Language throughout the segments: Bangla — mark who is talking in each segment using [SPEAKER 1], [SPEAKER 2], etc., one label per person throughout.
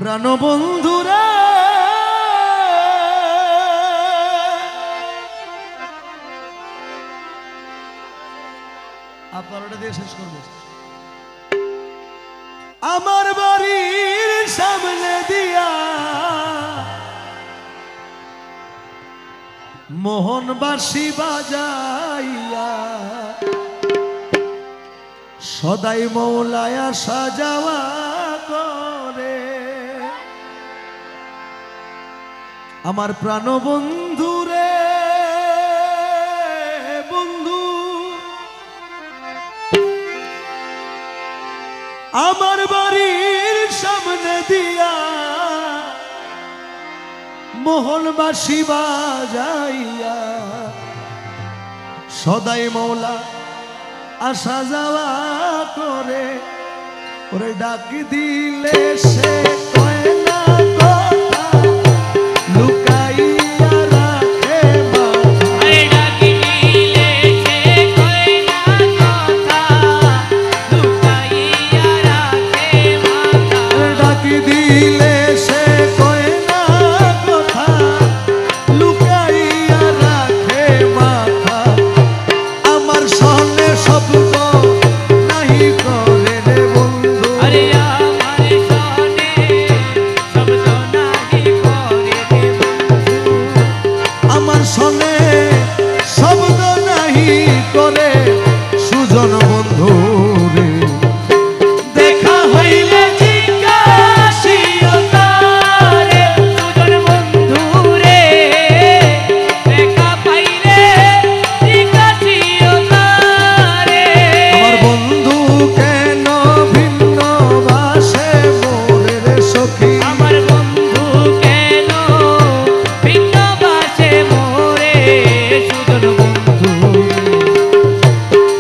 [SPEAKER 1] প্রাণবন্ধুরা আপনারা দিয়ে শেষ করবো। আমার বাড়ির সামনে দিয়া মোহনবাসী বাজাইয়া সদাই মৌলায়া সাজাওয়া করে আমার প্রাণবন্ধু রে বন্ধু, আমার বাড়ির সামনে দিয়া মোহনবাসী বাজাইয়া সদাই মৌলা আসা যাওয়া করে ওরে ডাক দিলে সে কয় না কথা লুকাইয়া রাখে
[SPEAKER 2] আরে ডাক দিলে সে কয় না কথা লুকাইয়া রাখে মাথা।
[SPEAKER 1] ডাক দিলে সে কয় না কথা লুকাইয়া রাখে মাথা। আমার সনে শব্দ নাহি করে রে বন্ধু,
[SPEAKER 2] আরে আমার সনে শব্দ নাহি করে রে বন্ধু,
[SPEAKER 1] আমার সনে শব্দ নাহি করে সুজন বন্ধু রে। দেখা হইলে
[SPEAKER 2] জিজ্ঞাসিও তারে সুজন বন্ধু রে, দেখা পাইলে জিজ্ঞাসিও তারে।
[SPEAKER 1] আমার বন্ধু কেন ভিন্ন বাসে মোরে রে সখী,
[SPEAKER 2] আমার বন্ধু কেন ভিন্ন বাসে মোরে সুজন বন্ধু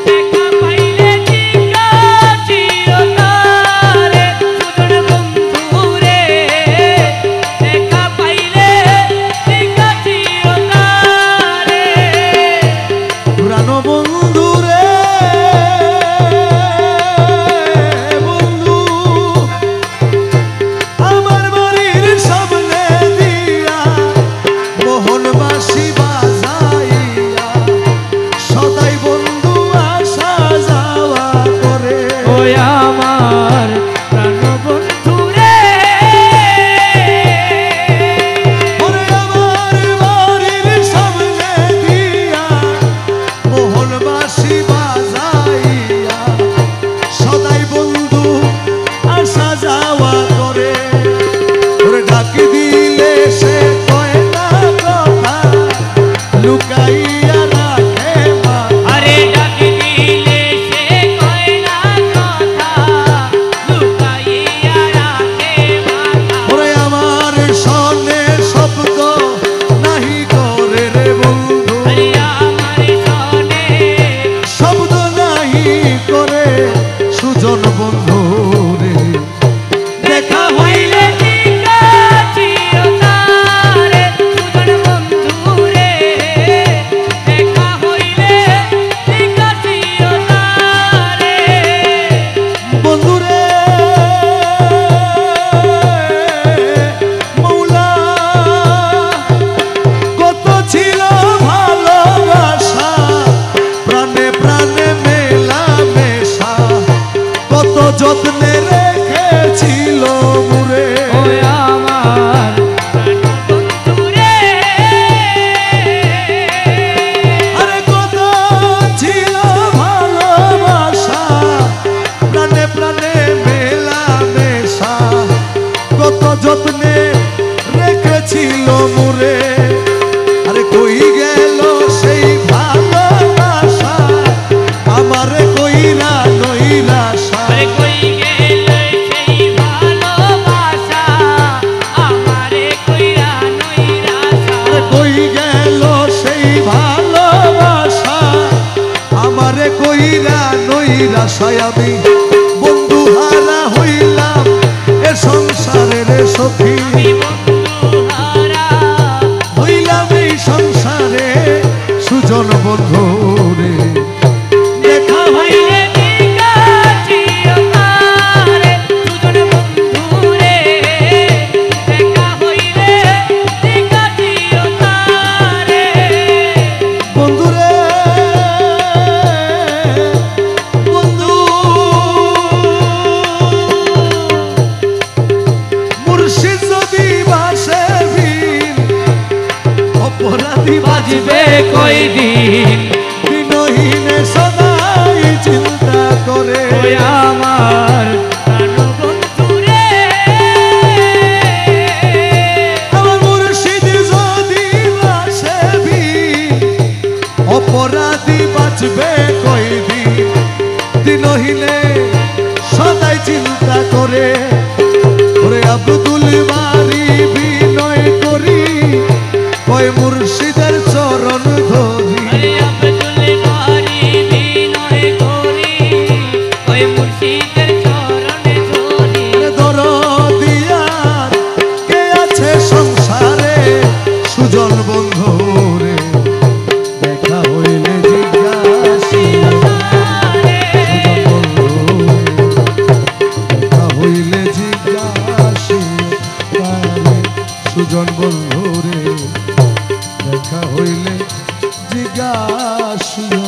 [SPEAKER 2] দেখা পাইলে জিজ্ঞাসিও তারে সুজন বন্ধু রে, দেখা পাইলে জিজ্ঞাসিও তারে।
[SPEAKER 1] প্রাণবন্ধু রে বন্ধু, আমার বাড়ির সামনে দিয়া মোহনবাসী বাজাইয়া সদাই বন্ধু আসা যাওয়া করে
[SPEAKER 2] ওই আমার প্রাণবন্ধু রে,
[SPEAKER 1] ওরে আমার বাড়ির সামনে দিয়া মোহনবাসী বাজাইয়া সদাই বন্ধু আসা যাওয়া করে ওরে ডাক দিলে সে কয় না কথা লুকাইয়া রাখে মাথা।
[SPEAKER 2] আরে ডাক দিলে সে কয় না কথা লুকাইয়া রাখে মাথা।
[SPEAKER 1] ওরে আমার সনে শব্দ নাহি করে রে বন্ধু,
[SPEAKER 2] আরে আমার সনে
[SPEAKER 1] শব্দ নাহি করে সুজন বন্ধু রে।
[SPEAKER 2] দেখা হইলে জিজ্ঞাসিও তারে সুজন বন্ধু রে, দেখা হইলে জিজ্ঞাসিও তারে।
[SPEAKER 1] বন্ধু রে মৌলা কত ছিল ভালোবাসা, প্রাণে প্রাণে মেলা মেশা কত যত্নে রেখেছিল মুরে।
[SPEAKER 2] ওই আমার প্রাণবন্ধু রে,
[SPEAKER 1] আরে কত ছিল ভালোবাসা, প্রাণে প্রাণে মেলা মেশা কত যত্নে রেখেছিল মুরে। আরে কই গেল সেই ভালোবাসা আমারে কইরা নইরাশা।
[SPEAKER 2] আরে কই গেল সেই ভালোবাসা আমারে কইরা নইরাশা।
[SPEAKER 1] আরে কই গেল সেই ভালোবাসা আমারে কইরা নইরাশায় আমি বন্ধু হারা হইলাম এ সংসারের সখী,
[SPEAKER 2] আমি বন্ধু হারা
[SPEAKER 1] হইলাম এই সংসারে সুজন বন্ধু রে।
[SPEAKER 2] দেখা হইলে জিজ্ঞাসিও তারে সুজন বন্ধু রে, কয়দিন
[SPEAKER 1] দিনহীনে সদাই চিন্তা করে
[SPEAKER 2] ওই আমার প্রাণবন্ধুরে
[SPEAKER 1] আমার মুর্শিদ যদি আসে অপরাধী বাঁচবে কয়দিন দিনহীনে সদাই চিন্তা করে ওরে আব্দুল বারি বিনয় করি কয় মুর্শিদের চরণ ধরি
[SPEAKER 2] আরে আব্দুল বারি বিনয় করি ওই মুর্শিদের চরণে ধরি
[SPEAKER 1] দরদিয়ার কে আছে সংসারে সুজন বন্ধুরে দেখা হইলে জিজ্ঞাসিয়া দেখা হইলে জিজ্ঞাসিয়া সুজন বন্ধুরে দেখা হইলে জিজ্ঞাসিয়া